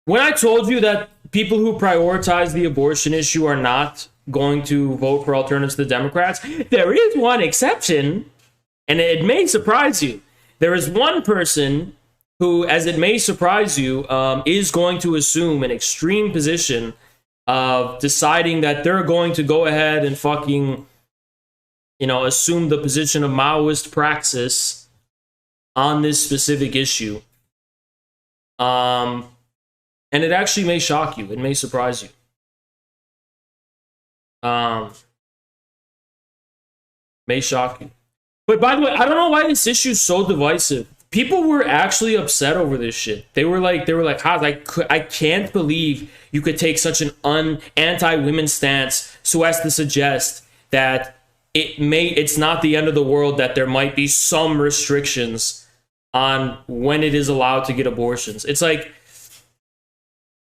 When I told you that people who prioritize the abortion issue are not going to vote for alternatives to the Democrats, there is one exception, and it may surprise you. There is one person who, as it may surprise you, is going to assume an extreme position of deciding that they're going to go ahead and fucking, assume the position of Maoist praxis on this specific issue. And it actually may shock you. It may surprise you. May shock you. But by the way, I don't know why this issue is so divisive. People were actually upset over this shit. They were like, Haz, I can't believe you could take such an anti-women stance so as to suggest that it's not the end of the world, that there might be some restrictions on when it is allowed to get abortions. It's like,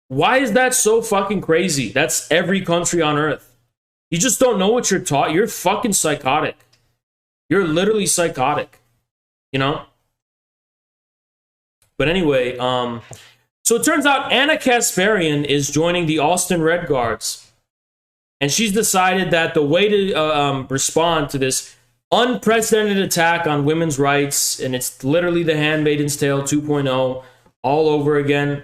why is that so fucking crazy? That's every country on earth. You just don't know what you're taught. You're fucking psychotic. You're literally psychotic, But anyway, so it turns out Anna Kasparian is joining the Austin Red Guards. And she's decided that the way to respond to this unprecedented attack on women's rights, and it's literally the Handmaid's Tale 2.0 all over again.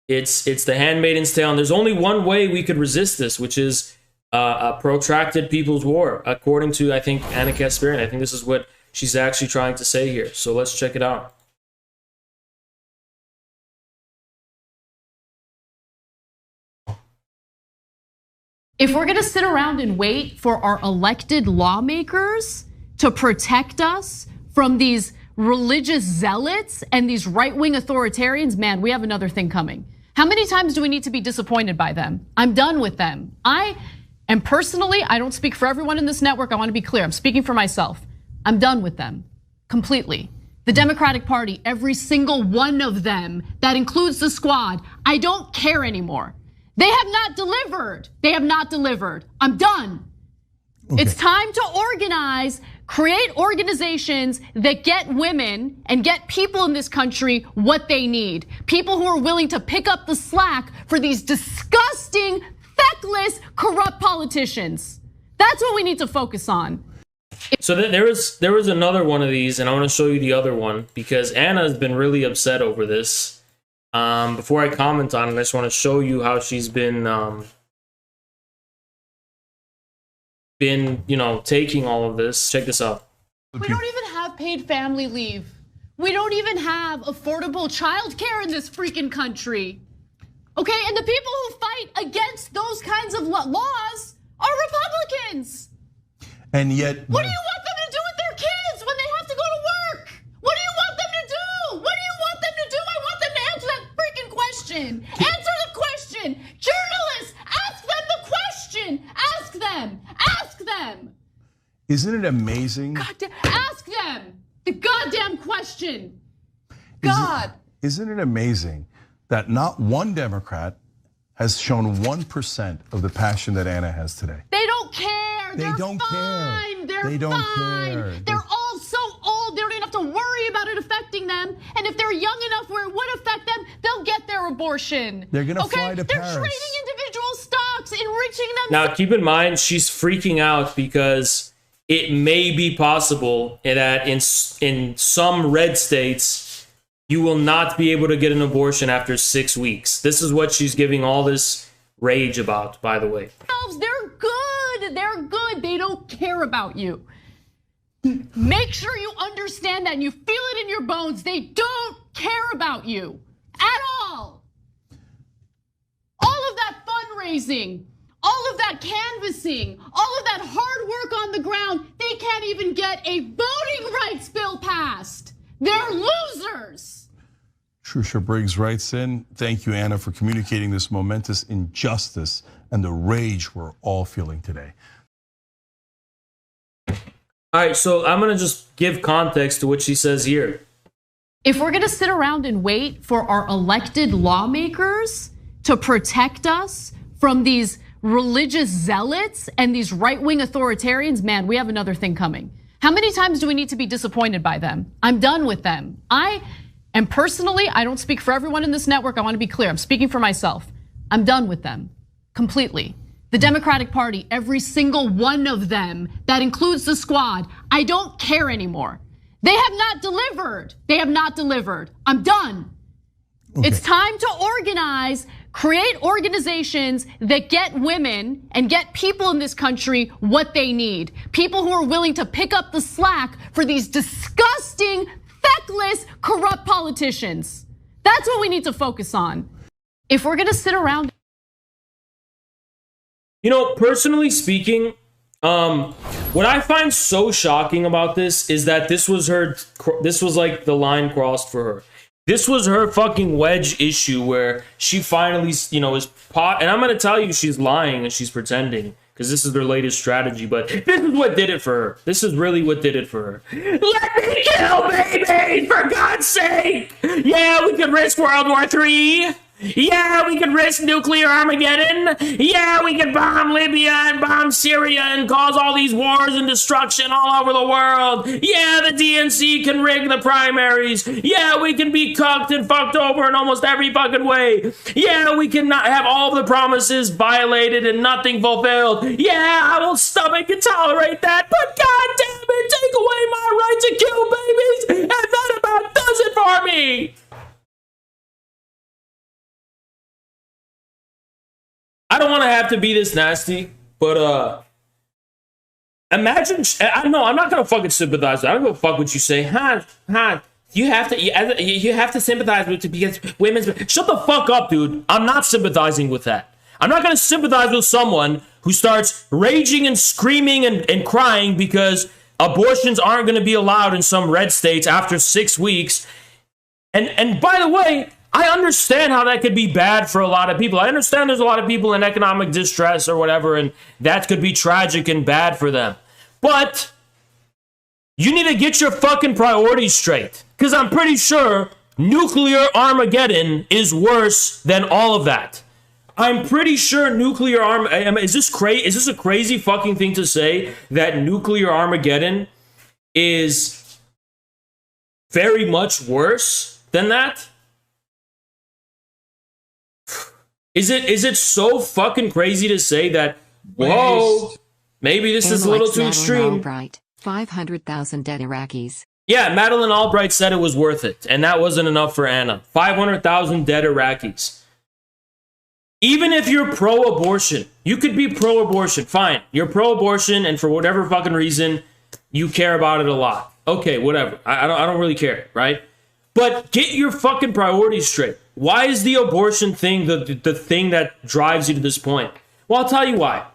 It's the Handmaid's Tale, and there's only one way we could resist this, which is a protracted people's war, according to, I think, Anna Kasparian. I think this is what she's actually trying to say here. So let's check it out. If we're going to sit around and wait for our elected lawmakers to protect us from these religious zealots and these right-wing authoritarians, man, we have another thing coming. How many times do we need to be disappointed by them? I'm done with them. And personally, I don't speak for everyone in this network. I want to be clear. I'm speaking for myself. I'm done with them completely. The Democratic Party, every single one of them, that includes the squad, I don't care anymore. They have not delivered. They have not delivered. I'm done. Okay. It's time to organize, create organizations that get women and get people in this country what they need. People who are willing to pick up the slack for these disgusting, feckless, corrupt politicians. That's what we need to focus on. So there was another one of these, and I want to show you the other one because Anna has been really upset over this. Before I comment on it, I just want to show you how she's been taking all of this. Check this out. We don't even have paid family leave. We don't even have affordable childcare in this freaking country. Okay, and the people who fight against those kinds of laws are Republicans. And yet, what do you want them to do with their kids when they have to go to work? What do you want them to do? What do you want them to do? I want them to answer that freaking question. Answer the question. Journalists, ask them the question. Ask them. Ask them. Isn't it amazing? Ask them the goddamn question. God. Isn't it amazing that not one Democrat has shown 1% of the passion that Anna has today? They don't care. They don't care. They don't care. They're all so old, they don't even have to worry about it affecting them. And if they're young enough where it would affect them, they'll get their abortion. They're gonna fly to Paris. They're trading individual stocks, enriching them. Now, keep in mind, she's freaking out because it may be possible that in some red states, you will not be able to get an abortion after 6 weeks. This is what she's giving all this rage about, by the way. They're good. They're good. They don't care about you. Make sure you understand that and you feel it in your bones. They don't care about you at all. All of that fundraising, all of that canvassing, all of that hard work on the ground, they can't even get a voting rights bill passed. They're losers. Trusha Briggs writes in, thank you, Anna, for communicating this momentous injustice and the rage we're all feeling today. All right, so I'm gonna just give context to what she says here. If we're gonna sit around and wait for our elected lawmakers to protect us from these religious zealots and these right-wing authoritarians, man, we have another thing coming. How many times do we need to be disappointed by them? I'm done with them. And personally, I don't speak for everyone in this network. I want to be clear. I'm speaking for myself. I'm done with them completely. The Democratic Party, every single one of them, that includes the squad, I don't care anymore. They have not delivered. They have not delivered. I'm done. Okay. It's time to organize, create organizations that get women and get people in this country what they need. People who are willing to pick up the slack for these disgusting, feckless, corrupt politicians. That's what we need to focus on. If we're gonna sit around. You know, personally speaking, what I find so shocking about this is that this was like the line crossed for her. This was her fucking wedge issue where she finally, is pot. And I'm gonna tell you, she's lying and she's pretending because this is their latest strategy. But this is what did it for her. This is really what did it for her. Let me kill babies, for God's sake! Yeah, we could risk World War III. Yeah, we could risk nuclear Armageddon. Yeah, we could bomb Libya and bomb Syria and cause all these wars and destruction all over the world. Yeah, the DNC can rig the primaries. Yeah, we can be cucked and fucked over in almost every fucking way. Yeah, we can not have all the promises violated and nothing fulfilled. Yeah, I will stomach and tolerate that, but God damn it, take away my right to kill babies, and that about does it for me. I don't want to have to be this nasty, but imagine. I'm not gonna fucking sympathize. I don't give a fuck what you say. You have to sympathize with it because women's. Shut the fuck up, dude. I'm not sympathizing with that. I'm not gonna sympathize with someone who starts raging and screaming and crying because abortions aren't gonna be allowed in some red states after 6 weeks. And by the way, I understand how that could be bad for a lot of people. I understand there's a lot of people in economic distress or whatever, and that could be tragic and bad for them. But you need to get your fucking priorities straight, because I'm pretty sure nuclear Armageddon is worse than all of that. I'm pretty sure nuclear is this a crazy fucking thing to say that nuclear Armageddon is very much worse than that? Is it so fucking crazy to say that, whoa, maybe this is a little too extreme? Albright, 500,000 dead Iraqis. Yeah, Madeleine Albright said it was worth it, and that wasn't enough for Anna. 500,000 dead Iraqis. Even if you're pro-abortion, you could be pro-abortion, fine. You're pro-abortion, and for whatever fucking reason, you care about it a lot. Okay, whatever. I don't really care, right? But get your fucking priorities straight. Why is the abortion thing the thing that drives you to this point? Well, I'll tell you why.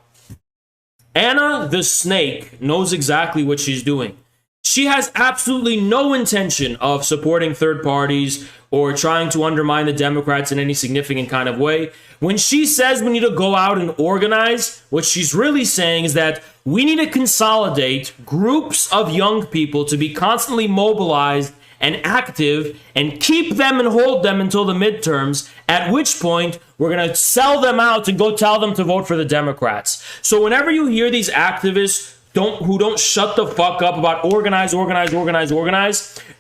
Anna the snake knows exactly what she's doing. She has absolutely no intention of supporting third parties or trying to undermine the Democrats in any significant kind of way. When she says we need to go out and organize, what she's really saying is that we need to consolidate groups of young people to be constantly mobilized and active and keep them and hold them until the midterms, at which point we're going to sell them out and go tell them to vote for the Democrats. So whenever you hear these activists who don't shut the fuck up about organize,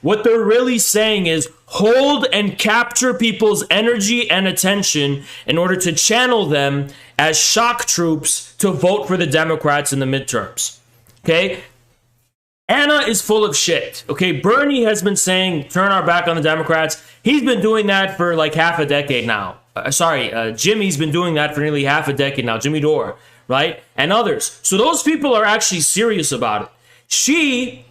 what they're really saying is hold and capture people's energy and attention in order to channel them as shock troops to vote for the Democrats in the midterms. Okay? Anna is full of shit. Okay, Bernie has been saying turn our back on the Democrats. He's been doing that for like half a decade now. Jimmy's been doing that for nearly half a decade now. Jimmy Dore, right? And others. So those people are actually serious about it.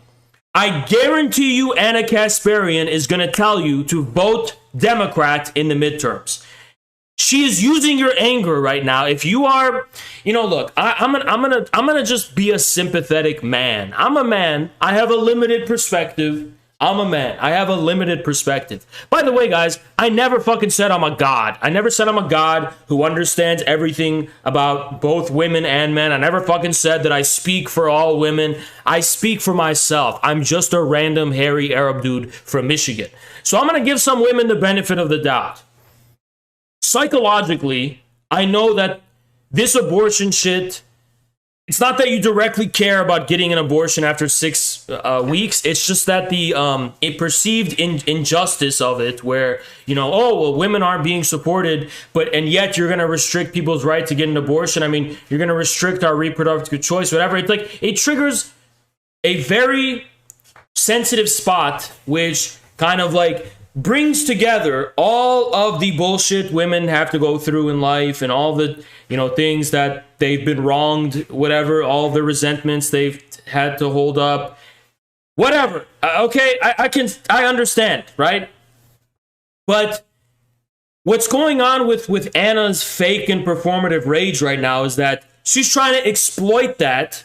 I guarantee you, Anna Kasparian is going to tell you to vote Democrat in the midterms. She is using your anger right now. If you are, look, I'm gonna just be a sympathetic man. I'm a man. I have a limited perspective. I'm a man. I have a limited perspective. By the way, guys, I never fucking said I'm a god. I never said I'm a god who understands everything about both women and men. I never fucking said that I speak for all women. I speak for myself. I'm just a random hairy Arab dude from Michigan. So I'm gonna give some women the benefit of the doubt. Psychologically, I know that this abortion shit, it's not that you directly care about getting an abortion after 6 weeks. It's just that the perceived injustice of it, where, you know, oh, well, women aren't being supported, and yet you're going to restrict people's right to get an abortion. I mean, you're going to restrict our reproductive choice, whatever. It's like, it triggers a very sensitive spot, which kind of like brings together all of the bullshit women have to go through in life, and all the, you know, things that they've been wronged, whatever, all the resentments they've had to hold up, whatever. Okay, I understand, right? But what's going on with Anna's fake and performative rage right now is that she's trying to exploit that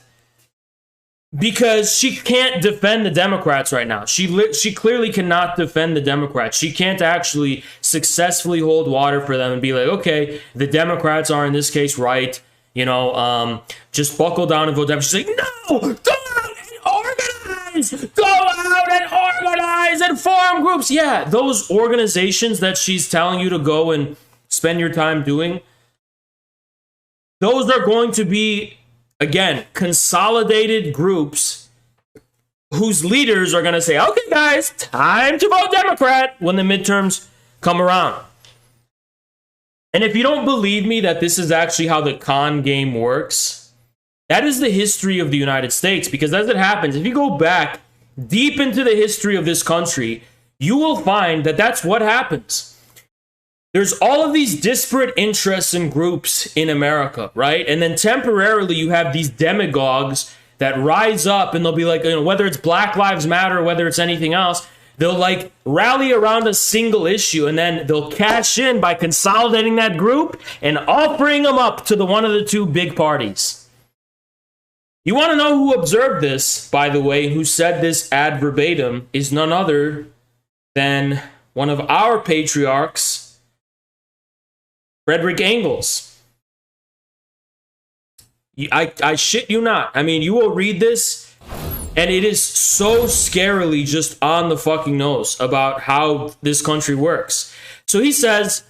because she can't defend the Democrats right now. She clearly cannot defend the Democrats. She can't actually successfully hold water for them and be like, okay, the Democrats are in this case right. You know, just buckle down and vote Democrat. She's like, no, go out and organize. Go out and organize and form groups. Yeah, those organizations that she's telling you to go and spend your time doing, those are going to be, again, consolidated groups whose leaders are going to say, okay, guys, time to vote Democrat when the midterms come around. And if you don't believe me that this is actually how the con game works, that is the history of the United States. Because as it happens, if you go back deep into the history of this country, you will find that that's what happens. There's all of these disparate interests and groups in America, right? And then temporarily you have these demagogues that rise up, and they'll be like, you know, whether it's Black Lives Matter, whether it's anything else, they'll like rally around a single issue, and then they'll cash in by consolidating that group and offering them up to one of the two big parties. You want to know who observed this, by the way, who said this ad verbatim, is none other than one of our patriarchs, Frederick Engels. I shit you not. I mean, you will read this, and it is so scarily just on the fucking nose about how this country works. So he says,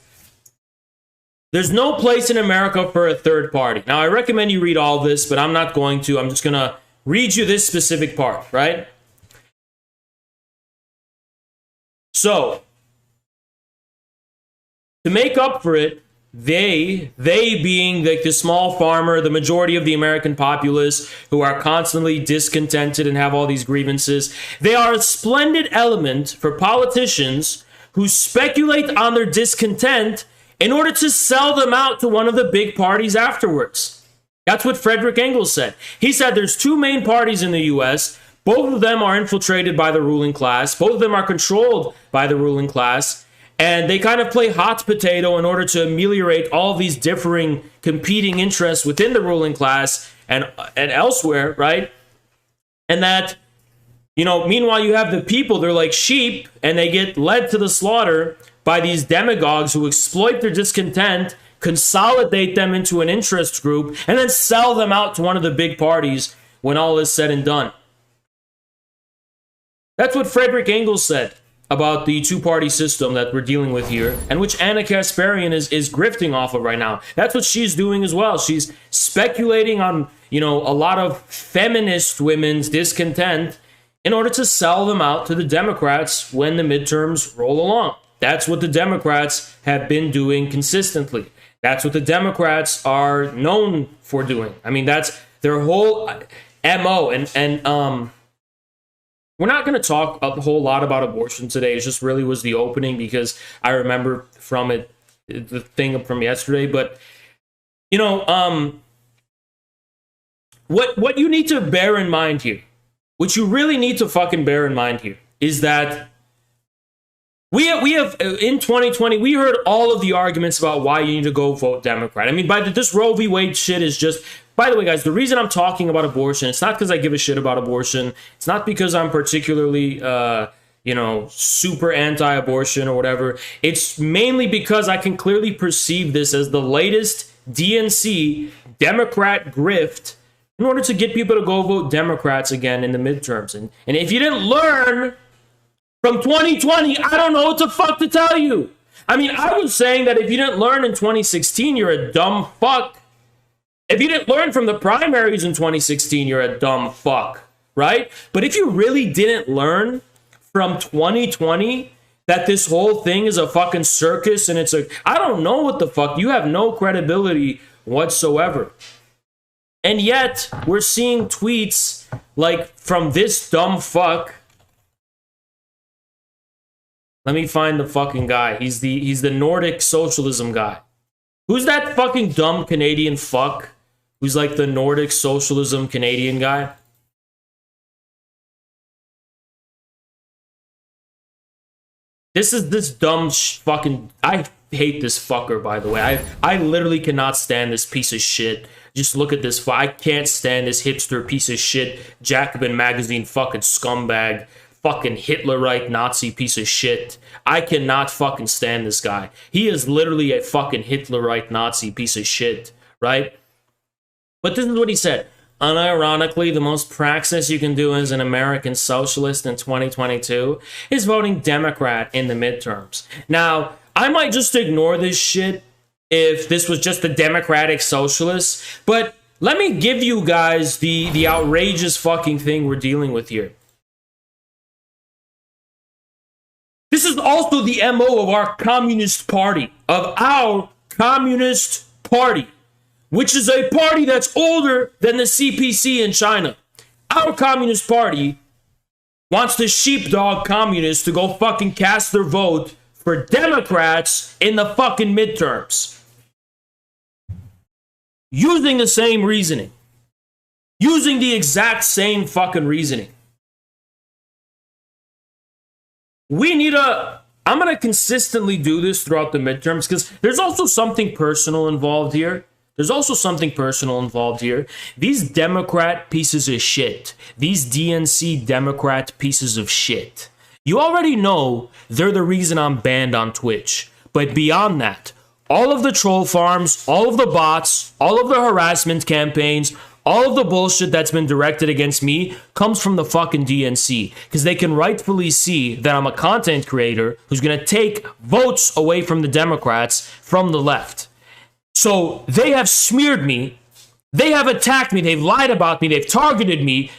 there's no place in America for a third party. Now, I recommend you read all this, but I'm not going to. I'm just going to read you this specific part, right? So, to make up for it, they being like the small farmer, the majority of the American populace who are constantly discontented and have all these grievances, they are a splendid element for politicians who speculate on their discontent in order to sell them out to one of the big parties afterwards. That's what Frederick Engels said. He said there's two main parties in the U.S. Both of them are infiltrated by the ruling class. Both of them are controlled by the ruling class. And they kind of play hot potato in order to ameliorate all these differing competing interests within the ruling class and elsewhere, right? And that, you know, meanwhile you have the people, they're like sheep, and they get led to the slaughter by these demagogues who exploit their discontent, consolidate them into an interest group, and then sell them out to one of the big parties when all is said and done. That's what Frederick Engels said about the two-party system that we're dealing with here, and which Anna Kasparian is grifting off of right now. That's what she's doing as well. She's speculating on, you know, a lot of feminist women's discontent in order to sell them out to the Democrats when the midterms roll along. That's what the Democrats have been doing consistently. That's what the Democrats are known for doing. I mean, that's their whole MO. And we're not going to talk a whole lot about abortion today. It just really was the opening because I remember from it the thing from yesterday. But, you know, what you need to bear in mind here, what you really need to fucking bear in mind here, is that we have in 2020, we heard all of the arguments about why you need to go vote Democrat. I mean, this Roe v. Wade shit is just... By the way, guys, the reason I'm talking about abortion, it's not because I give a shit about abortion. It's not because I'm particularly, you know, super anti-abortion or whatever. It's mainly because I can clearly perceive this as the latest DNC Democrat grift in order to get people to go vote Democrats again in the midterms. And if you didn't learn from 2020, I don't know what the fuck to tell you. I mean, I was saying that if you didn't learn in 2016, you're a dumb fuck. If you didn't learn from the primaries in 2016, you're a dumb fuck. right? But if you really didn't learn from 2020 that this whole thing is a fucking circus and it's a, I don't know what the fuck, you have no credibility whatsoever. And yet, we're seeing tweets like from this dumb fuck. Let me find the fucking guy. He's the Nordic socialism guy. Who's that fucking dumb Canadian fuck who's like the Nordic socialism Canadian guy? This is this dumb fucking... I hate this fucker, by the way. I literally cannot stand this piece of shit. Just look at this. I can't stand this hipster piece of shit, Jacobin magazine fucking scumbag, fucking Hitlerite Nazi piece of shit. I cannot fucking stand this guy. He is literally a fucking Hitlerite Nazi piece of shit, right? But this is what he said. Unironically, the most praxis you can do as an American socialist in 2022 is voting Democrat in the midterms. Now, I might just ignore this shit if this was just the Democratic Socialists, but let me give you guys the outrageous fucking thing we're dealing with here. This is also the MO of our Communist Party, which is a party that's older than the CPC in China. Our Communist Party wants the sheepdog communists to go fucking cast their vote for Democrats in the fucking midterms. Using the same reasoning. Using the exact same fucking reasoning. We need I'm going to consistently do this throughout the midterms because there's also something personal involved here. These Democrat pieces of shit. These DNC Democrat pieces of shit. You already know they're the reason I'm banned on Twitch. But beyond that, all of the troll farms, all of the bots, all of the harassment campaigns, all of the bullshit that's been directed against me comes from the fucking DNC. Because they can rightfully see that I'm a content creator who's going to take votes away from the Democrats from the left. So they have smeared me. They have attacked me. They've lied about me. They've targeted me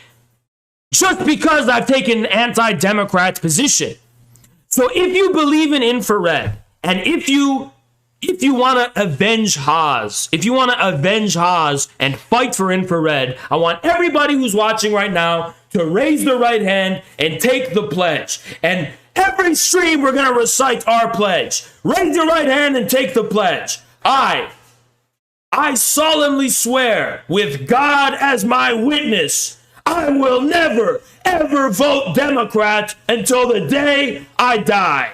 just because I've taken an anti-Democrat position. So if you believe in infrared, and if you want to avenge Haas, and fight for infrared, I want everybody who's watching right now to raise their right hand and take the pledge. And every stream we're going to recite our pledge. Raise your right hand and take the pledge. I solemnly swear, with God as my witness, I will never, ever vote Democrat until the day I die.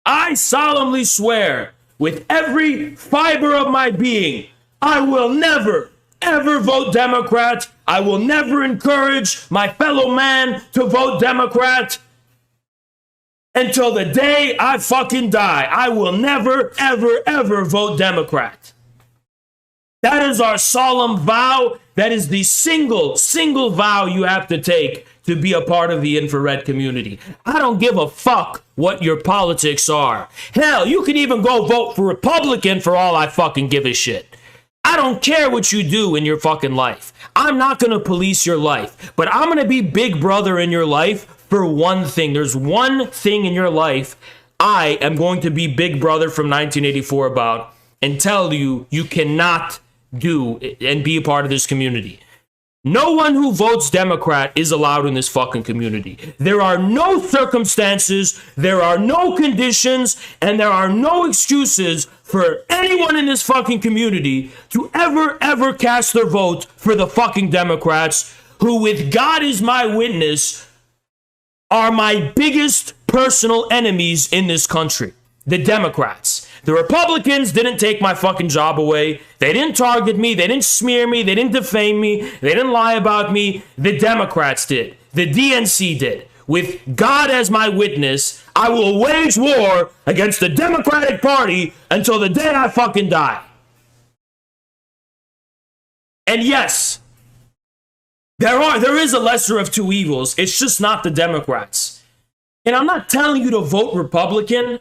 I solemnly swear, with every fiber of my being, I will never, ever vote Democrat. I will never encourage my fellow man to vote Democrat until the day I fucking die. I will never, ever, ever vote Democrat. That is our solemn vow. That is the single vow you have to take to be a part of the infrared community. I don't give a fuck what your politics are. Hell, you can even go vote for Republican for all I fucking give a shit. I don't care what you do in your fucking life. I'm not going to police your life, but I'm going to be big brother in your life for one thing. There's one thing in your life I am going to be big brother from 1984 about and tell you you cannot do and be a part of this community. No one who votes Democrat is allowed in this fucking community. There are no circumstances, there are no conditions, and there are no excuses for anyone in this fucking community to ever cast their vote for the fucking Democrats, who, with God as my witness, are my biggest personal enemies in this country. The Democrats. The Republicans didn't take my fucking job away. They didn't target me. They didn't smear me. They didn't defame me. They didn't lie about me. The Democrats did. The DNC did. With God as my witness, I will wage war against the Democratic Party until the day I fucking die. And yes, there is a lesser of two evils. It's just not the Democrats. And I'm not telling you to vote Republican.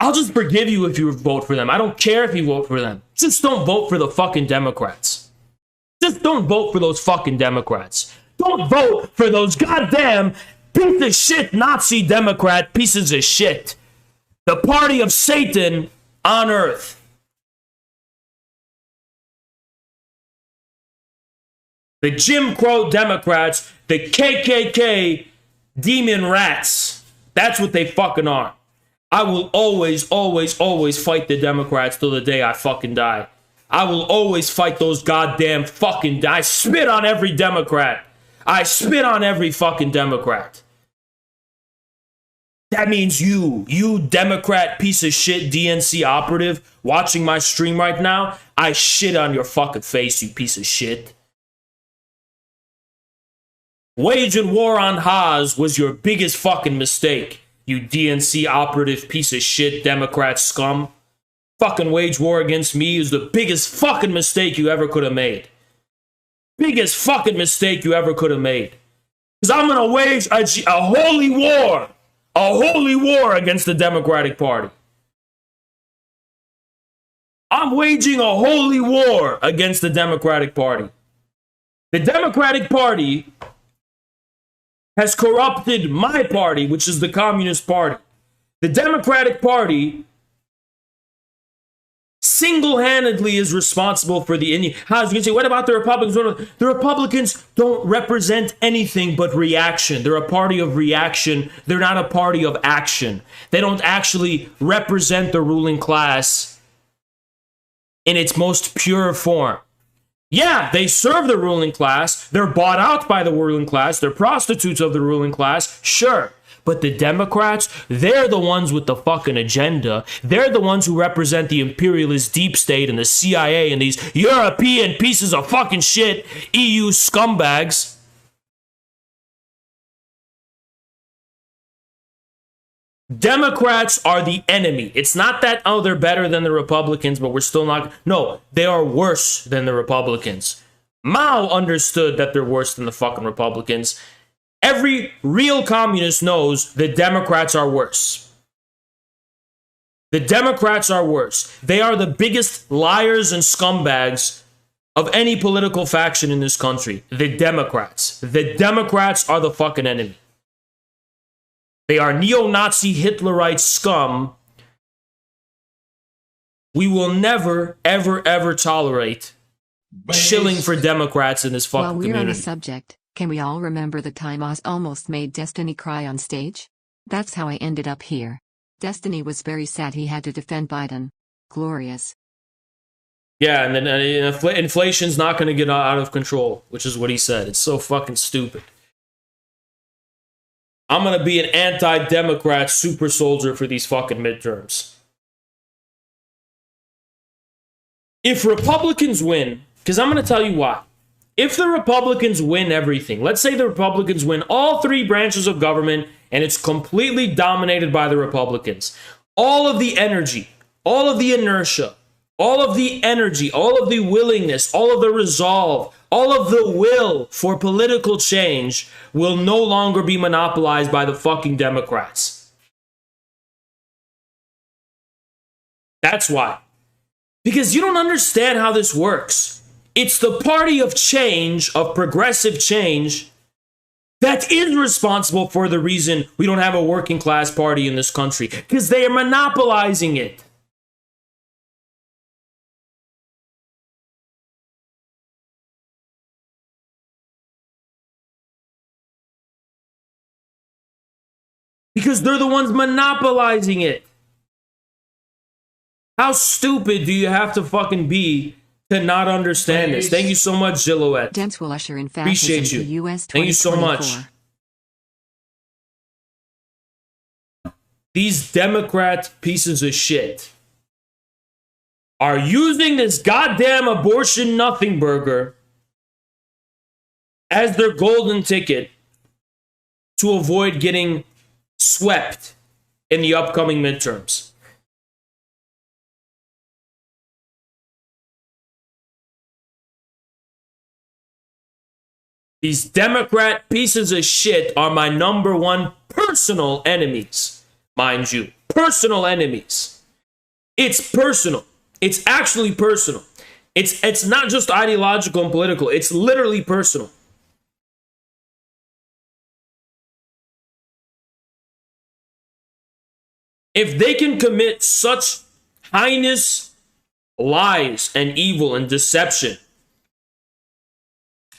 I'll just forgive you if you vote for them. I don't care if you vote for them. Just don't vote for the fucking Democrats. Just don't vote for those fucking Democrats. Don't vote for those goddamn piece of shit Nazi Democrat pieces of shit. The party of Satan on earth. The Jim Crow Democrats, the KKK demon rats. That's what they fucking are. I will always, always, always fight the Democrats till the day I fucking die. I will always fight those goddamn fucking... I spit on every Democrat. I spit on every fucking Democrat. That means you Democrat piece of shit DNC operative watching my stream right now, I shit on your fucking face, you piece of shit. Waging war on Haas was your biggest fucking mistake, you DNC operative piece of shit Democrat scum. Fucking wage war against me is the biggest fucking mistake you ever could have made. Biggest fucking mistake you ever could have made. Because I'm going to wage a holy war. A holy war against the Democratic Party. I'm waging a holy war against the Democratic Party. The Democratic Party has corrupted my party, which is the Communist Party. The Democratic Party single-handedly is responsible for the Indian. How you can say, what about the Republicans? The Republicans don't represent anything but reaction. They're a party of reaction. They're not a party of action. They don't actually represent the ruling class in its most pure form. Yeah, they serve the ruling class. They're bought out by the ruling class. They're prostitutes of the ruling class. Sure. But the Democrats, they're the ones with the fucking agenda. They're the ones who represent the imperialist deep state and the CIA and these European pieces of fucking shit, EU scumbags. Democrats are the enemy. It's not that, oh, they're better than the Republicans, but we're still not. No, they are worse than the Republicans. Mao understood that they're worse than the fucking Republicans. Every real communist knows the Democrats are worse. The Democrats are worse. They are the biggest liars and scumbags of any political faction in this country. The Democrats. The Democrats are the fucking enemy. They are neo-Nazi Hitlerite scum. We will never, ever, ever tolerate shilling for Democrats in this fucking While we're community. on the subject, can we all remember the time Oz almost made Destiny cry on stage? That's how I ended up here. Destiny was very sad he had to defend Biden. Glorious. Yeah, and then inflation's not going to get out of control, which is what he said. It's so fucking stupid. I'm going to be an anti-Democrat super soldier for these fucking midterms. If Republicans win, because I'm going to tell you why. If the Republicans win everything, let's say the Republicans win all three branches of government and it's completely dominated by the Republicans, all of the energy, all of the inertia, all of the energy, all of the willingness, all of the resolve, all of the will for political change will no longer be monopolized by the fucking Democrats. That's why. Because you don't understand how this works. It's the party of change, of progressive change, that is responsible for the reason we don't have a working class party in this country. Because they are monopolizing it. Because they're the ones monopolizing it. How stupid do you have to fucking be to not understand this? Thank you so much, Gillette. Dents will usher in Appreciate fascism you. to US 2024. Thank you so much. These Democrat pieces of shit are using this goddamn abortion nothing burger as their golden ticket to avoid getting swept in the upcoming midterms. These Democrat pieces of shit are my number one personal enemies, mind you. Personal enemies. It's personal. It's actually personal. It's not just ideological and political. It's literally personal. If they can commit such heinous lies and evil and deception,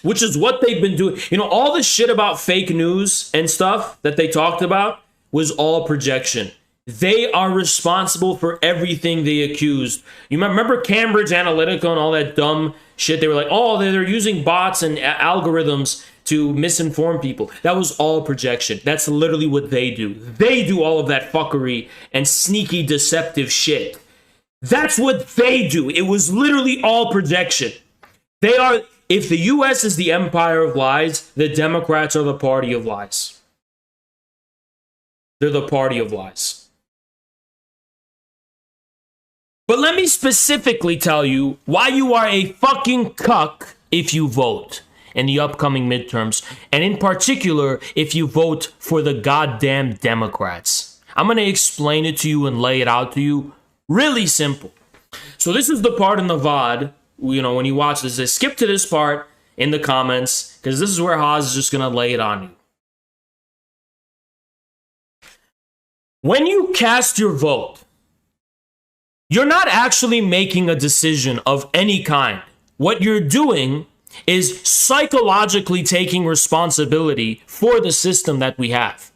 which is what they've been doing. You know, all the shit about fake news and stuff that they talked about was all projection. They are responsible for everything they accused. You remember Cambridge Analytica and all that dumb shit? They were like, oh, they're using bots and algorithms to misinform people. That was all projection. That's literally what they do. They do all of that fuckery and sneaky deceptive shit. That's what they do. It was literally all projection. They are, if the US is the empire of lies, the Democrats are the party of lies. They're the party of lies. But let me specifically tell you why you are a fucking cuck if you vote in the upcoming midterms, and in particular, if you vote for the goddamn Democrats. I'm going to explain it to you and lay it out to you really simple. So this is the part in the VOD, you know, when you watch this, skip to this part in the comments, because this is where Haas is just going to lay it on you. When you cast your vote, you're not actually making a decision of any kind. What you're doing is psychologically taking responsibility for the system that we have.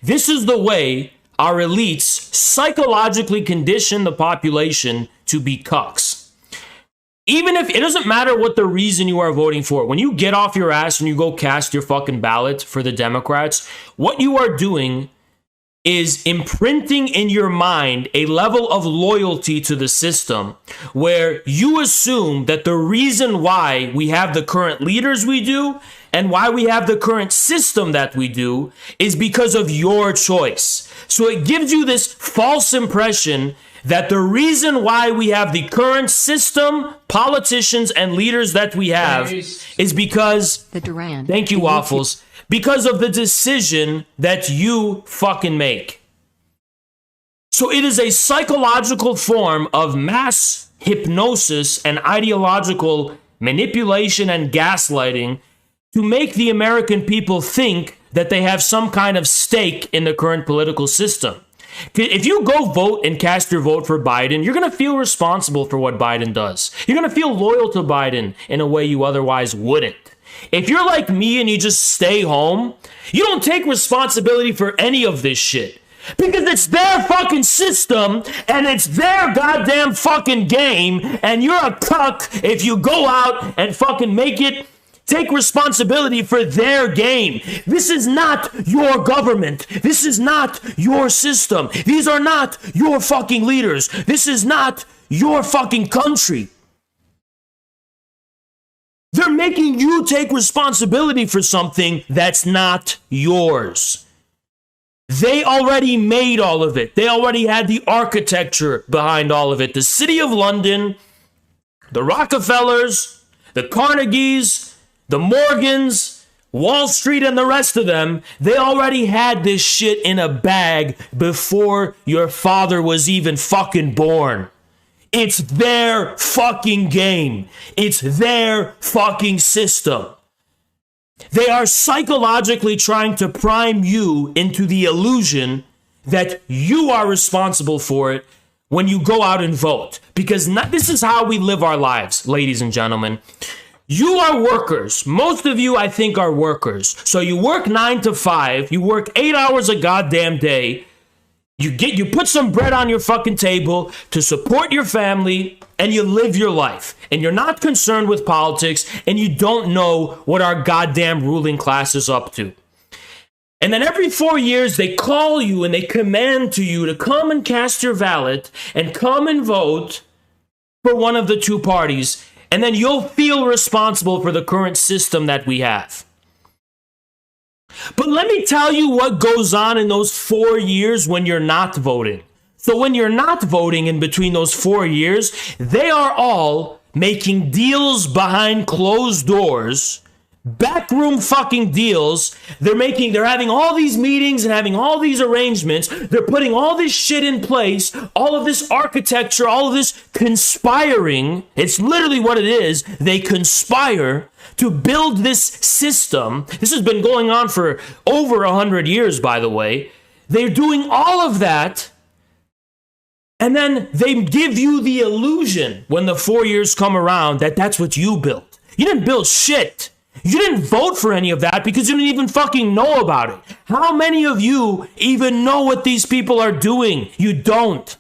This is the way our elites psychologically condition the population to be cucks. Even if it doesn't matter what the reason you are voting for, when you get off your ass and you go cast your fucking ballot for the Democrats, what you are doing is imprinting in your mind a level of loyalty to the system where you assume that the reason why we have the current leaders we do and why we have the current system that we do is because of your choice. So it gives you this false impression that the reason why we have the current system, politicians, and leaders that we have is because, thank you, Waffles, because of the decision that you fucking make. So it is a psychological form of mass hypnosis and ideological manipulation and gaslighting to make the American people think that they have some kind of stake in the current political system. If you go vote and cast your vote for Biden, you're going to feel responsible for what Biden does. You're going to feel loyal to Biden in a way you otherwise wouldn't. If you're like me and you just stay home, you don't take responsibility for any of this shit. Because it's their fucking system and it's their goddamn fucking game, and you're a cuck if you go out and fucking take responsibility for their game. This is not your government. This is not your system. These are not your fucking leaders. This is not your fucking country. They're making you take responsibility for something that's not yours. They already made all of it. They already had the architecture behind all of it. The City of London, the Rockefellers, the Carnegies, the Morgans, Wall Street, and the rest of them, they already had this shit in a bag before your father was even fucking born. It's their fucking game. It's their fucking system. They are psychologically trying to prime you into the illusion that you are responsible for it when you go out and vote. Because this is how we live our lives, ladies and gentlemen. You are workers. Most of you, I think, are workers. So you work 9 to 5. You work 8 hours a goddamn day. You put some bread on your fucking table to support your family, and you live your life. And you're not concerned with politics, and you don't know what our goddamn ruling class is up to. And then every 4 years, they call you and they command to you to come and cast your ballot and come and vote for one of the two parties. And then you'll feel responsible for the current system that we have. But let me tell you what goes on in those 4 years when you're not voting. So when you're not voting in between those 4 years, they are all making deals behind closed doors backroom fucking deals. They're having all these meetings and having all these arrangements. They're putting all this shit in place, all of this architecture, all of this conspiring. It's literally what it is. They conspire to build this system. This has been going on for over 100 years, by the way. They're doing all of that. And then they give you the illusion when the 4 years come around that that's what you built. You didn't build shit. You didn't vote for any of that because you didn't even fucking know about it. How many of you even know what these people are doing? You don't.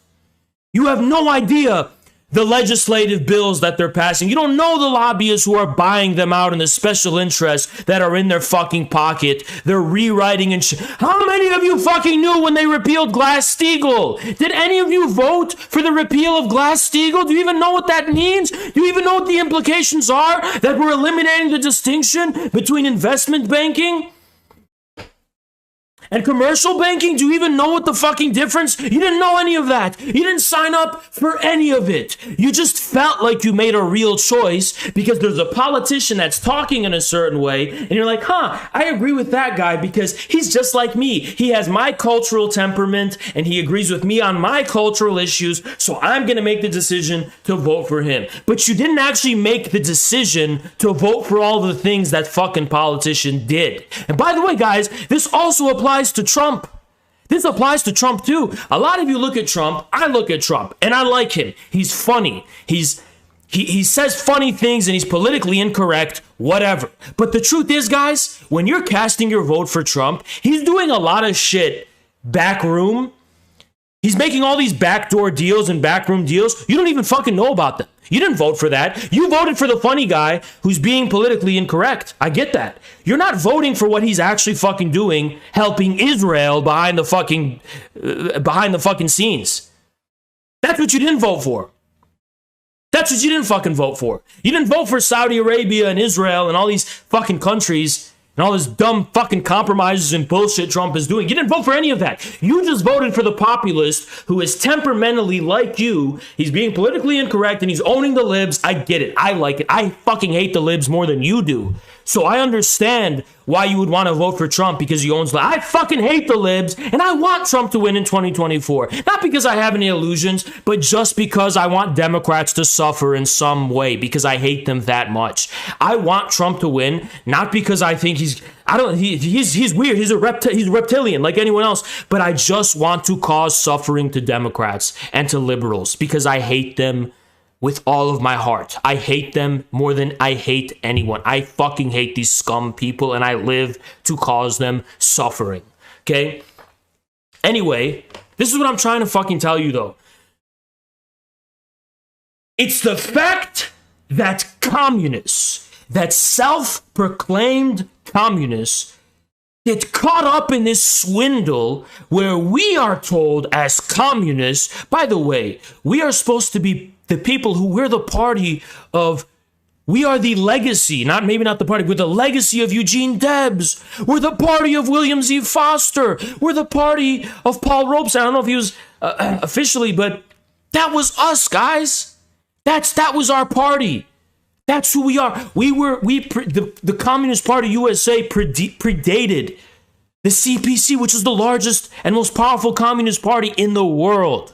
You have no idea the legislative bills that they're passing. You don't know the lobbyists who are buying them out and the special interests that are in their fucking pocket. They're rewriting and shit. How many of you fucking knew when they repealed Glass-Steagall? Did any of you vote for the repeal of Glass-Steagall? Do you even know what that means? Do you even know what the implications are? That we're eliminating the distinction between investment banking and commercial banking? Do you even know what the fucking difference? You didn't know any of that. You didn't sign up for any of it. You just felt like you made a real choice because there's a politician that's talking in a certain way, and you're like, I agree with that guy because he's just like me. He has my cultural temperament, and he agrees with me on my cultural issues, so I'm going to make the decision to vote for him. But you didn't actually make the decision to vote for all the things that fucking politician did. And by the way, guys, this also applies to Trump. This applies to Trump too. A lot of you look at Trump. I look at Trump and I like him. He's funny. He says funny things and he's politically incorrect, whatever. But the truth is, guys, when you're casting your vote for Trump, he's doing a lot of shit backroom. He's making all these backdoor deals and backroom deals. You don't even fucking know about them. You didn't vote for that. You voted for the funny guy who's being politically incorrect. I get that. You're not voting for what he's actually fucking doing, helping Israel behind the fucking scenes. That's what you didn't vote for. That's what you didn't fucking vote for. You didn't vote for Saudi Arabia and Israel and all these fucking countries and all this dumb fucking compromises and bullshit Trump is doing. You didn't vote for any of that. You just voted for the populist who is temperamentally like you. He's being politically incorrect and he's owning the libs. I get it. I like it. I fucking hate the libs more than you do. So I understand why you would want to vote for Trump because he owns I fucking hate the libs and I want Trump to win in 2024. Not because I have any illusions, but just because I want Democrats to suffer in some way because I hate them that much. I want Trump to win, not because I think he's weird. He's reptilian like anyone else, but I just want to cause suffering to Democrats and to liberals because I hate them with all of my heart. I hate them more than I hate anyone. I fucking hate these scum people and I live to cause them suffering. Okay? Anyway, this is what I'm trying to fucking tell you though. It's the fact that communists, that self-proclaimed communists, get caught up in this swindle where we are told as communists, by the way, we are supposed to be the people who we're the party of, we are the legacy, maybe not the party, we're the legacy of Eugene Debs. We're the party of William Z. Foster. We're the party of Paul Robeson. I don't know if he was officially, but that was us, guys. That was our party. That's who we are. The Communist Party USA predated the CPC, which is the largest and most powerful communist party in the world.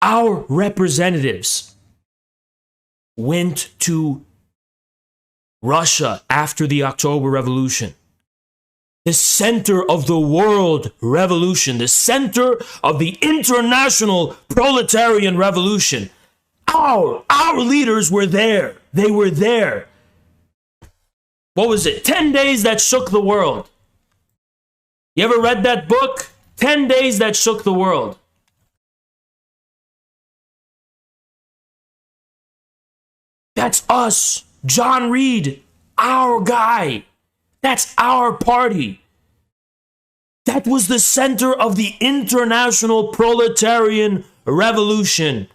Our representatives went to Russia after the October Revolution. The center of the world revolution, the center of the international proletarian revolution. Our leaders were there. They were there. What was it? 10 Days That Shook the World. You ever read that book? 10 Days That Shook the World. That's us. John Reed, our guy. That's our party. That was the center of the international proletarian revolution.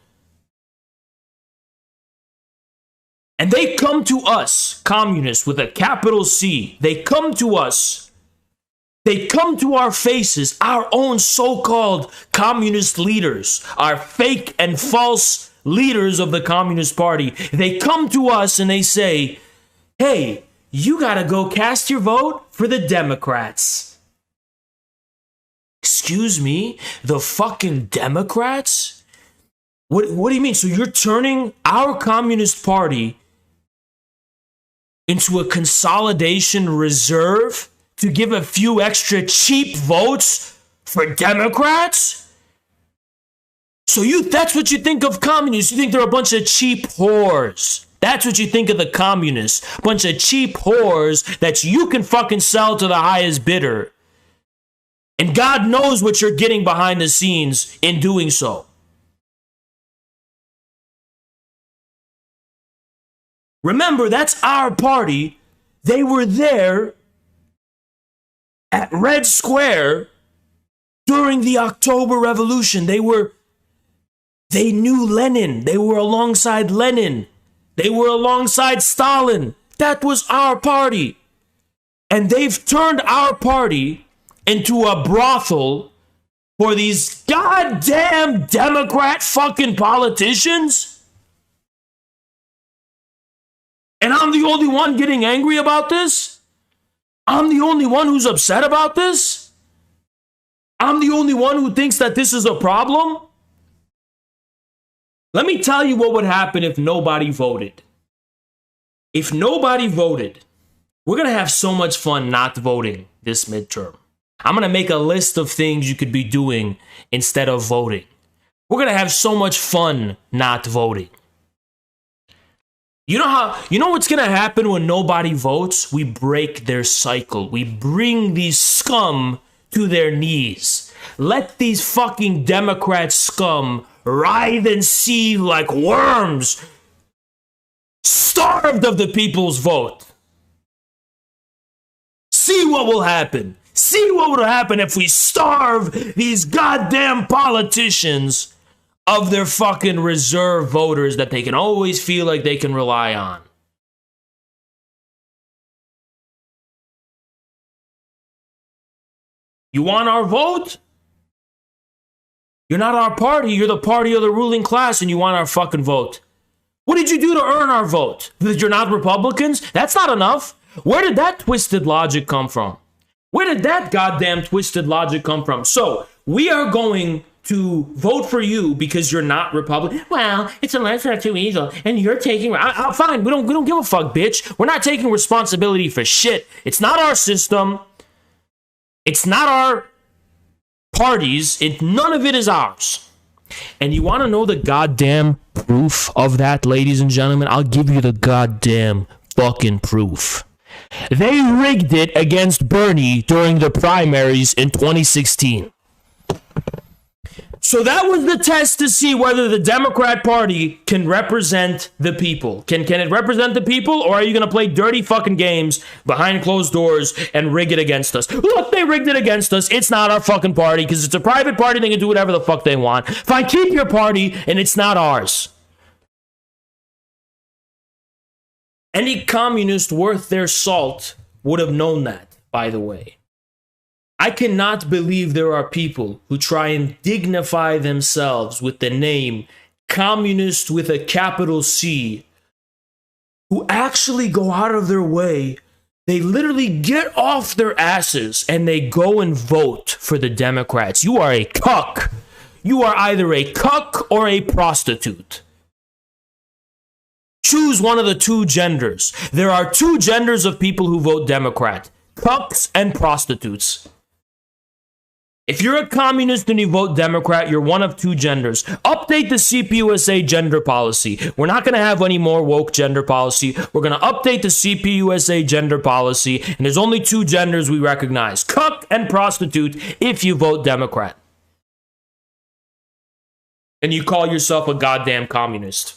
And they come to us, communists with a capital C. They come to us. They come to our faces, our own so-called communist leaders, our fake and false leaders of the Communist Party. They come to us and they say, hey, you gotta go cast your vote for the Democrats. Excuse me? The fucking Democrats? What do you mean? So you're turning our Communist Party into a consolidation reserve to give a few extra cheap votes for Democrats? So that's what you think of communists. You think they're a bunch of cheap whores. That's what you think of the communists. A bunch of cheap whores that you can fucking sell to the highest bidder. And God knows what you're getting behind the scenes in doing so. Remember, that's our party. They were there at Red Square during the October Revolution. They knew Lenin. They were alongside Lenin. They were alongside Stalin. That was our party. And they've turned our party into a brothel for these goddamn Democrat fucking politicians. And I'm the only one getting angry about this? I'm the only one who's upset about this? I'm the only one who thinks that this is a problem? Let me tell you what would happen if nobody voted. If nobody voted, we're going to have so much fun not voting this midterm. I'm going to make a list of things you could be doing instead of voting. We're going to have so much fun not voting. You know what's going to happen when nobody votes? We break their cycle. We bring these scum to their knees. Let these fucking Democrat scum writhe and seethe like worms, starved of the people's vote. See what will happen. See what would happen if we starve these goddamn politicians of their fucking reserve voters that they can always feel like they can rely on. You want our vote? You're not our party. You're the party of the ruling class, and you want our fucking vote. What did you do to earn our vote? That you're not Republicans? That's not enough. Where did that twisted logic come from? Where did that goddamn twisted logic come from? So, we are going to vote for you because you're not Republican. Well, it's a lesser of two evils, and you're taking... fine, we don't give a fuck, bitch. We're not taking responsibility for shit. It's not our system. It's not our parties. None of it is ours. And you want to know the goddamn proof of that, ladies and gentlemen? I'll give you the goddamn fucking proof. They rigged it against Bernie during the primaries in 2016. So that was the test to see whether the Democrat Party can represent the people. Can it represent the people, or are you going to play dirty fucking games behind closed doors and rig it against us? Look, they rigged it against us. It's not our fucking party because it's a private party. They can do whatever the fuck they want. Fine, keep your party, and it's not ours. Any communist worth their salt would have known that, by the way. I cannot believe there are people who try and dignify themselves with the name communist with a capital C, who actually go out of their way. They literally get off their asses and they go and vote for the Democrats. You are a cuck. You are either a cuck or a prostitute. Choose one of the two genders. There are two genders of people who vote Democrat: cucks and prostitutes. If you're a communist and you vote Democrat, you're one of two genders. Update the CPUSA gender policy. We're not going to have any more woke gender policy. We're going to update the CPUSA gender policy, and there's only two genders we recognize: cuck and prostitute if you vote Democrat. And you call yourself a goddamn communist.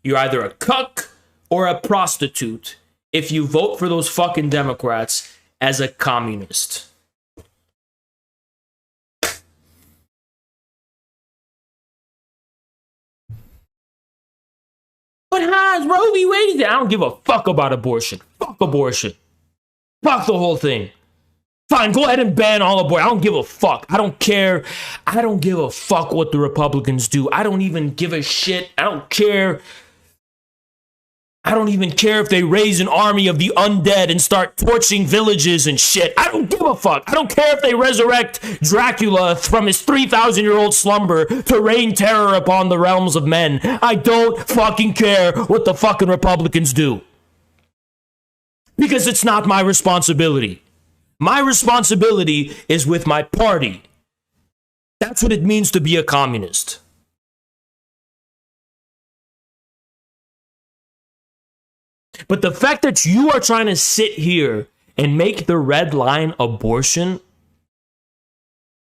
You're either a cuck or a prostitute if you vote for those fucking Democrats as a communist. But has Roe v. Wade? I don't give a fuck about abortion. Fuck abortion. Fuck the whole thing. Fine, go ahead and ban all abortion. I don't give a fuck. I don't care. I don't give a fuck what the Republicans do. I don't even give a shit. I don't care. I don't even care if they raise an army of the undead and start torching villages and shit. I don't give a fuck. I don't care if they resurrect Dracula from his 3,000-year-old slumber to rain terror upon the realms of men. I don't fucking care what the fucking Republicans do. Because it's not my responsibility. My responsibility is with my party. That's what it means to be a communist. But the fact that you are trying to sit here and make the red line abortion,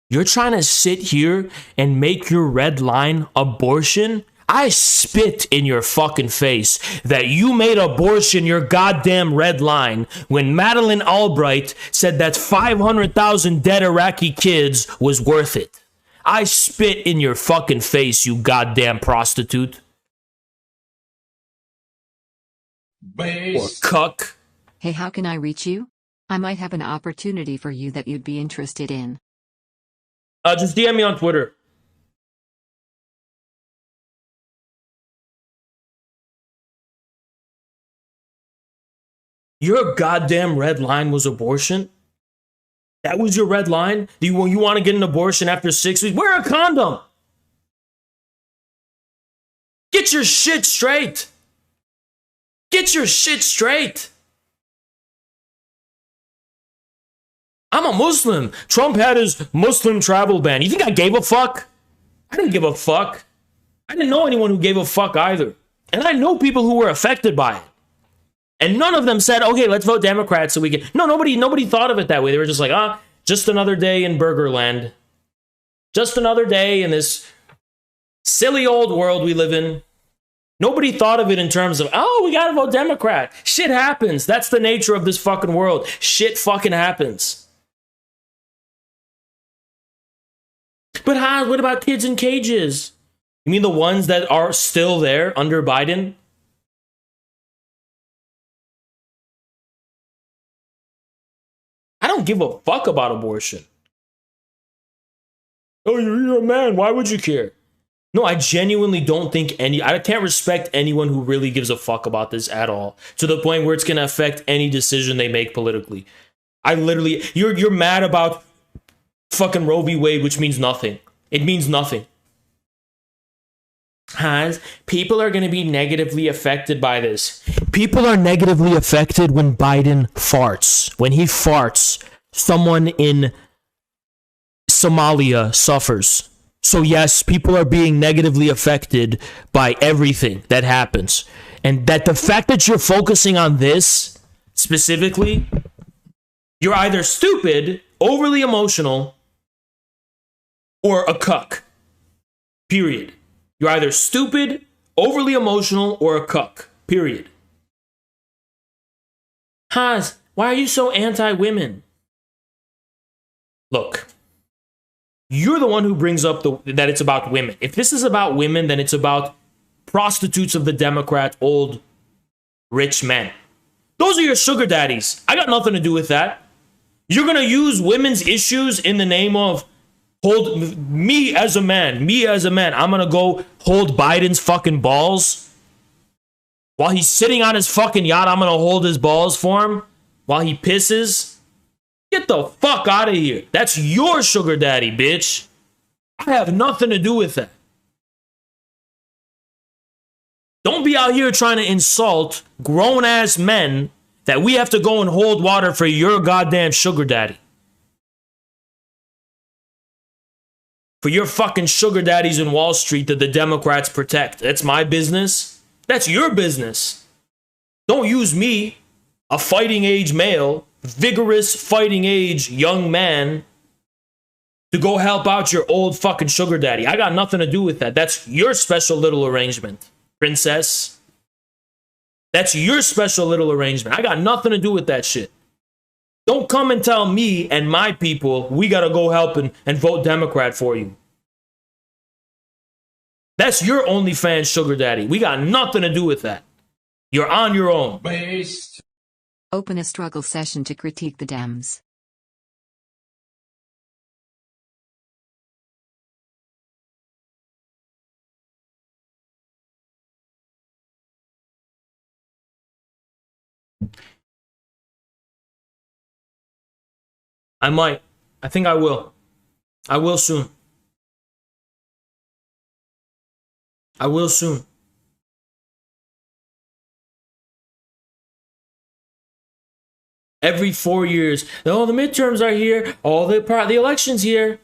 you're trying to sit here and make your red line abortion, I spit in your fucking face that you made abortion your goddamn red line when Madeleine Albright said that 500,000 dead Iraqi kids was worth it. I spit in your fucking face, you goddamn prostitute. Or cuck. Hey, how can I reach you? I might have an opportunity for you that you'd be interested in. Just DM me on Twitter. Your goddamn red line was abortion? That was your red line? You want to get an abortion after 6 weeks? Wear a condom. Get your shit straight. Get your shit straight. I'm a Muslim. Trump had his Muslim travel ban. You think I gave a fuck? I didn't give a fuck. I didn't know anyone who gave a fuck either. And I know people who were affected by it. And none of them said, okay, let's vote Democrat so we can... No, nobody thought of it that way. They were just like, just another day in Burgerland. Just another day in this silly old world we live in. Nobody thought of it in terms of, oh, we gotta vote Democrat. Shit happens. That's the nature of this fucking world. Shit fucking happens. But what about kids in cages? You mean the ones that are still there under Biden? I don't give a fuck about abortion. Oh, you're a man. Why would you care? No, I genuinely don't think I can't respect anyone who really gives a fuck about this at all, to the point where it's going to affect any decision they make politically. You're mad about fucking Roe v. Wade, which means nothing. It means nothing. People are going to be negatively affected by this. People are negatively affected when Biden farts. When he farts, someone in Somalia suffers. So yes, people are being negatively affected by everything that happens. And that the fact that you're focusing on this specifically, you're either stupid, overly emotional, or a cuck. Period. You're either stupid, overly emotional, or a cuck. Period. Haz, why are you so anti-women? Look. You're the one who brings up that it's about women. If this is about women, then it's about prostitutes of the Democrat, old, rich men. Those are your sugar daddies. I got nothing to do with that. You're going to use women's issues in the name of me as a man. I'm going to go hold Biden's fucking balls. While he's sitting on his fucking yacht, I'm going to hold his balls for him while he pisses. Get the fuck out of here. That's your sugar daddy, bitch. I have nothing to do with that. Don't be out here trying to insult grown-ass men that we have to go and hold water for your goddamn sugar daddy. For your fucking sugar daddies in Wall Street that the Democrats protect. That's my business. That's your business. Don't use me, a fighting age male, vigorous fighting age young man, to go help out your old fucking sugar daddy. I got nothing to do with that. That's your special little arrangement, princess. That's your special little arrangement. I got nothing to do with that shit. Don't come and tell me and my people we gotta go help and vote Democrat for you. That's your OnlyFans sugar daddy. We got nothing to do with that. You're on your own. Based. Open a struggle session to critique the Dems. I might. I think I will. I will soon. I will soon. Every 4 years, oh, the midterms are here. Oh, the election's here.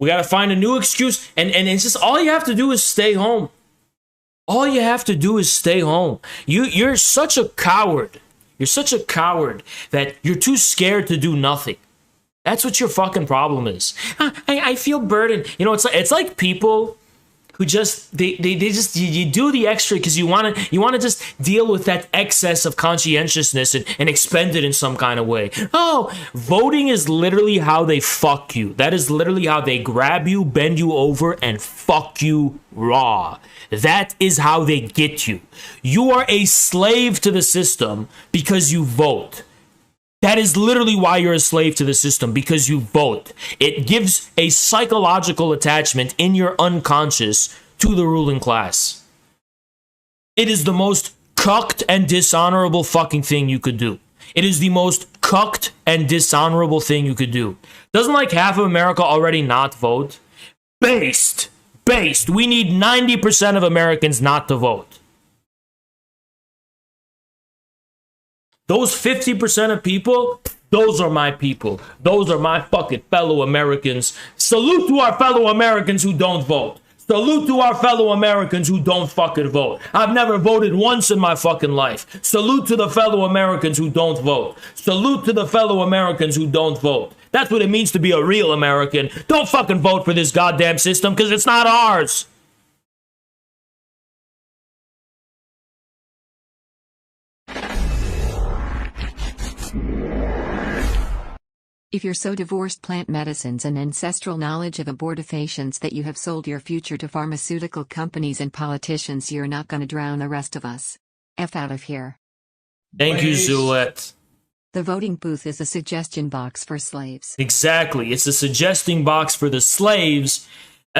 We got to find a new excuse. And it's just all you have to do is stay home. All you have to do is stay home. You're such a coward. You're such a coward that you're too scared to do nothing. That's what your fucking problem is. I feel burdened. You know, it's like people who just they just you do the extra because you want to just deal with that excess of conscientiousness and expend it in some kind of way. Oh, voting is literally how they fuck you. That is literally how they grab you, bend you over, and fuck you raw. That is how they get you. You are a slave to the system because you vote. That is literally why you're a slave to the system, because you vote. It gives a psychological attachment in your unconscious to the ruling class. It is the most cucked and dishonorable fucking thing you could do. It is the most cucked and dishonorable thing you could do. Doesn't like half of America already not vote? Based. We need 90% of Americans not to vote. Those 50% of people, those are my people. Those are my fucking fellow Americans. Salute to our fellow Americans who don't vote. Salute to our fellow Americans who don't fucking vote. I've never voted once in my fucking life. Salute to the fellow Americans who don't vote. Salute to the fellow Americans who don't vote. That's what it means to be a real American. Don't fucking vote for this goddamn system because it's not ours. If you're so divorced plant medicines and ancestral knowledge of abortifacients that you have sold your future to pharmaceutical companies and politicians, you're not gonna drown the rest of us. F out of here. Thank you, Zulette. The voting booth is a suggestion box for slaves. Exactly. It's a suggesting box for the slaves.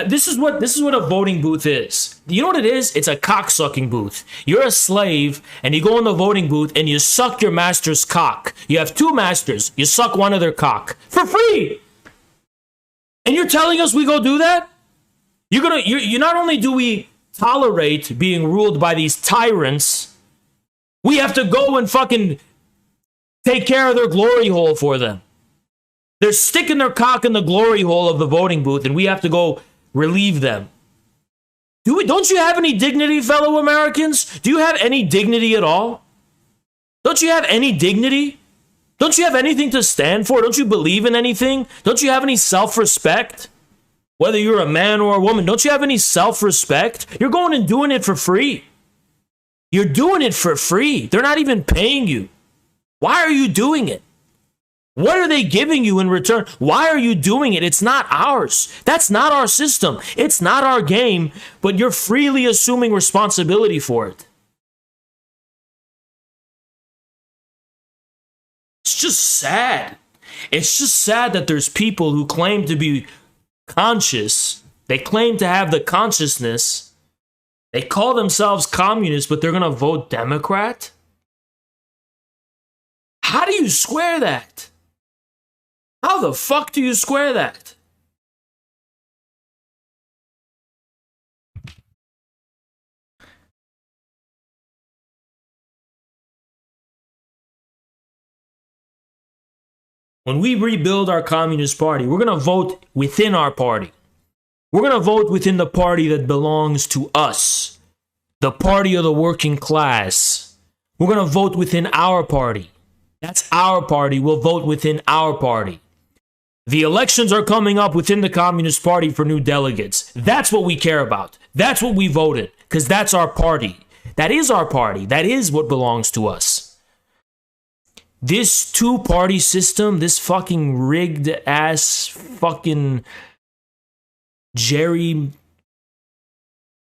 This is what a voting booth is. You know what it is? It's a cock-sucking booth. You're a slave, and you go in the voting booth, and you suck your master's cock. You have two masters. You suck one of their cock. For free! And you're telling us we go do that? You not only do we tolerate being ruled by these tyrants, we have to go and fucking take care of their glory hole for them. They're sticking their cock in the glory hole of the voting booth, and we have to go relieve them. Don't you have any dignity, fellow Americans? Do you have any dignity at all? Don't you have any dignity? Don't you have anything to stand for? Don't you believe in anything? Don't you have any self-respect? Whether you're a man or a woman, don't you have any self-respect? You're going and doing it for free. You're doing it for free. They're not even paying you. Why are you doing it? What are they giving you in return? Why are you doing it? It's not ours. That's not our system. It's not our game, but you're freely assuming responsibility for it. It's just sad. It's just sad that there's people who claim to be conscious. They claim to have the consciousness. They call themselves communists, but they're going to vote Democrat? How do you square that? How the fuck do you square that? When we rebuild our Communist Party, we're going to vote within our party. We're going to vote within the party that belongs to us, the party of the working class. We're going to vote within our party. That's our party. We'll vote within our party. The elections are coming up within the Communist Party for new delegates. That's what we care about. That's what we voted, because that's our party. That is our party. That is what belongs to us. This two-party system, this fucking rigged ass fucking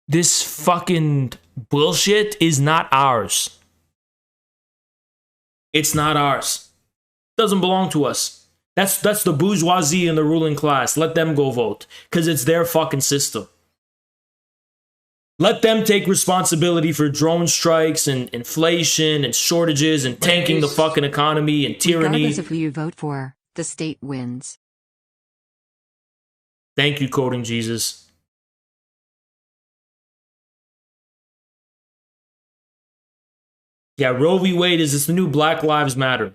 this fucking bullshit is not ours. It's not ours. It doesn't belong to us. That's the bourgeoisie and the ruling class. Let them go vote, because it's their fucking system. Let them take responsibility for drone strikes and inflation and shortages and tanking the fucking economy and tyranny. Regardless of who you vote for, the state wins. Thank you, Coding Jesus. Yeah, Roe v. Wade is the new Black Lives Matter.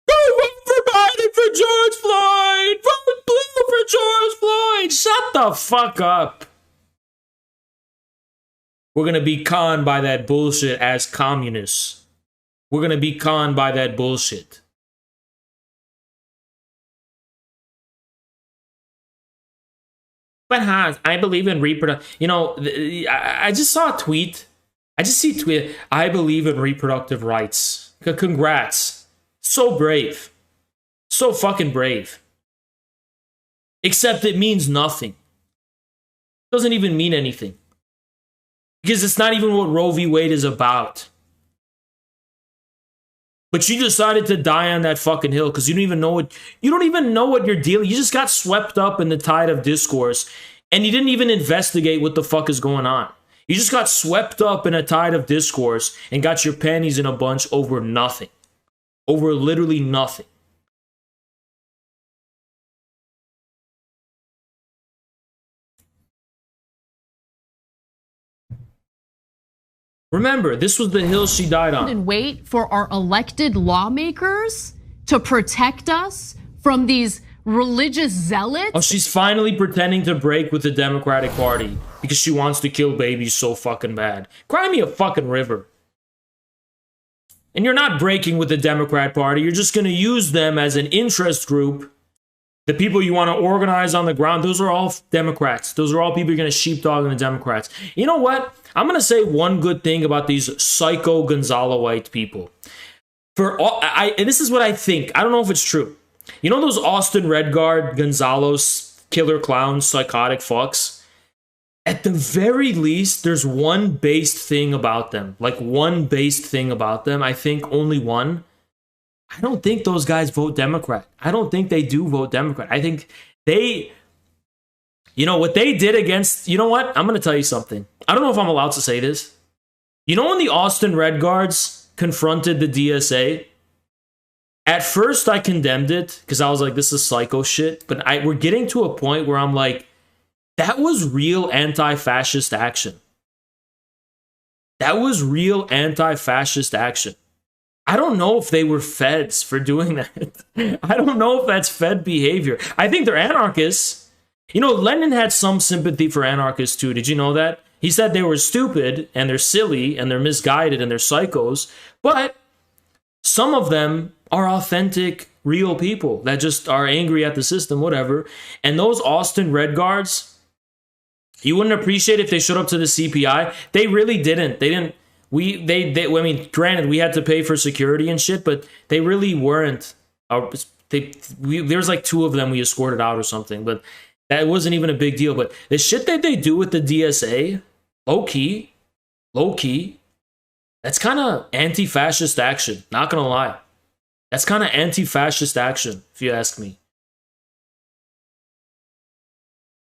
Vote for Biden for George Floyd! Vote blue for George Floyd! Shut the fuck up. We're gonna be conned by that bullshit as communists. We're gonna be conned by that bullshit. But Hans, I believe in reproductive. You know, I just saw a tweet. I just see a tweet. I believe in reproductive rights. Congrats. So brave. So fucking brave. Except it means nothing. Doesn't even mean anything. Because it's not even what Roe v. Wade is about. But you decided to die on that fucking hill because you don't even know what you're dealing. You just got swept up in the tide of discourse and you didn't even investigate what the fuck is going on. You just got swept up in a tide of discourse and got your panties in a bunch over nothing. Over literally nothing. Remember, this was the hill she died on. And wait for our elected lawmakers to protect us from these religious zealots. Oh, she's finally pretending to break with the Democratic Party because she wants to kill babies so fucking bad. Cry me a fucking river. And you're not breaking with the Democrat Party. You're just going to use them as an interest group. The people you want to organize on the ground, those are all Democrats. Those are all people you're going to sheepdog in the Democrats. You know what? I'm going to say one good thing about these psycho Gonzaloite people. And this is what I think. I don't know if it's true. You know those Austin Redguard, Gonzalos, killer clowns, psychotic fucks? At the very least, there's one based thing about them. Like one based thing about them. I think only one. I don't think those guys vote Democrat. I don't think they do vote Democrat. I think they, you know, what they did against, you know what? I'm going to tell you something. I don't know if I'm allowed to say this. You know when the Austin Redguards confronted the DSA? At first I condemned it because I was like, this is psycho shit. But we're getting to a point where I'm like, that was real anti-fascist action. That was real anti-fascist action. I don't know if they were feds for doing that. I don't know if that's fed behavior. I think they're anarchists. You know, Lenin had some sympathy for anarchists too. Did you know that? He said they were stupid and they're silly and they're misguided and they're psychos. But some of them are authentic, real people that just are angry at the system, whatever. And those Austin Redguards, you wouldn't appreciate if they showed up to the CPI. They really didn't. They didn't. I mean, granted, we had to pay for security and shit, but they really weren't. There's like two of them we escorted out or something, but that wasn't even a big deal. But the shit that they do with the DSA, low key, that's kind of anti-fascist action. Not gonna lie, that's kind of anti-fascist action, if you ask me.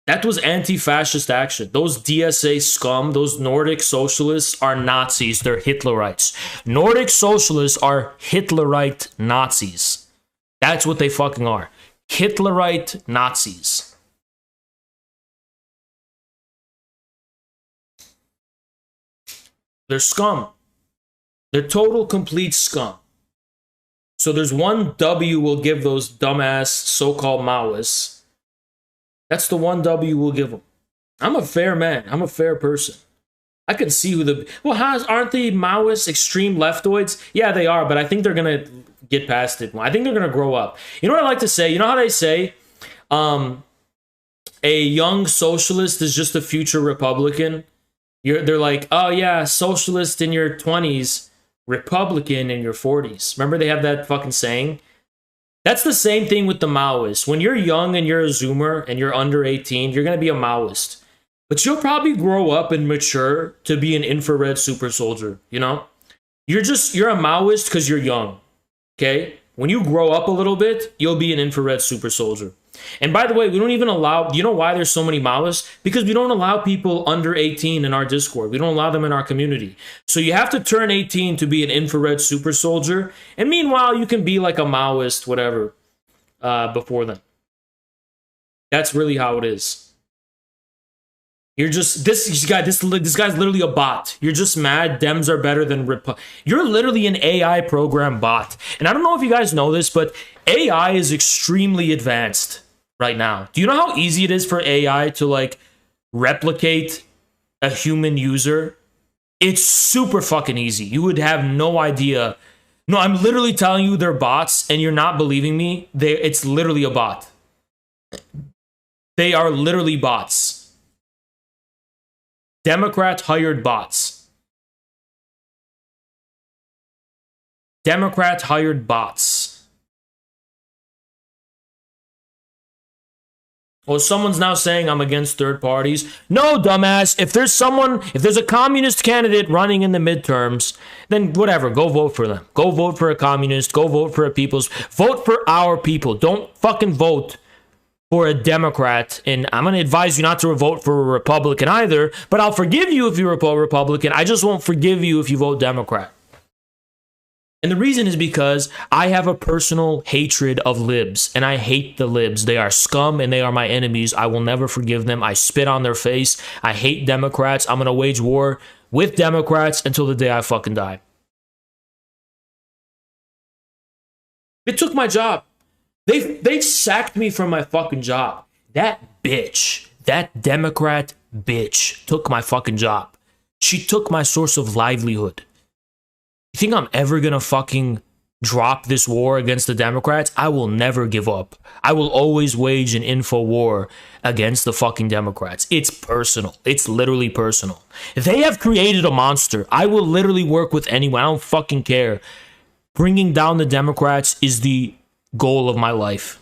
That was anti-fascist action. Those DSA scum, those Nordic socialists are Nazis. They're Hitlerites. Nordic socialists are Hitlerite Nazis. That's what they fucking are. Hitlerite Nazis. They're scum. They're total, complete scum. So there's one W we'll give those dumbass so-called Maoists. That's the one W we'll give them. I'm a fair man. I'm a fair person. I can see who aren't the Maoists extreme leftoids? Yeah, they are, but I think they're going to get past it. I think they're going to grow up. You know what I like to say? You know how they say a young socialist is just a future Republican? They're like, oh yeah, socialist in your 20s, Republican in your 40s. Remember they have that fucking saying? That's the same thing with the Maoists. When you're young and you're a Zoomer and you're under 18, you're going to be a Maoist. But you'll probably grow up and mature to be an infrared super soldier, you know? You're a Maoist because you're young, okay? When you grow up a little bit, you'll be an infrared super soldier. And by the way, we don't even allow, you know why there's so many Maoists? Because we don't allow people under 18 in our Discord. We don't allow them in our community. So you have to turn 18 to be an infrared super soldier. And meanwhile, you can be like a Maoist, whatever, before then. That's really how it is. You're just, this guy's literally a bot. You're just mad Dems are better than You're literally an AI program bot. And I don't know if you guys know this, but AI is extremely advanced right now. Do you know how easy it is for AI to like replicate a human user? It's super fucking easy. You would have no idea. No, I'm literally telling you they're bots and you're not believing me. It's literally a bot. They are literally bots. Democrats hired bots. Democrats hired bots. Well, someone's now saying I'm against third parties. No, dumbass. If there's a communist candidate running in the midterms, then whatever, go vote for them. Go vote for a communist. Go vote for a people's. Vote for our people. Don't fucking vote for a Democrat, and I'm going to advise you not to vote for a Republican either, but I'll forgive you if you're a Republican. I just won't forgive you if you vote Democrat. And the reason is because I have a personal hatred of libs, and I hate the libs. They are scum, and they are my enemies. I will never forgive them. I spit on their face. I hate Democrats. I'm going to wage war with Democrats until the day I fucking die. It took my job. They sacked me from my fucking job. That bitch, that Democrat bitch took my fucking job. She took my source of livelihood. You think I'm ever gonna fucking drop this war against the Democrats? I will never give up. I will always wage an info war against the fucking Democrats. It's personal. It's literally personal. They have created a monster. I will literally work with anyone. I don't fucking care. Bringing down the Democrats is the goal of my life.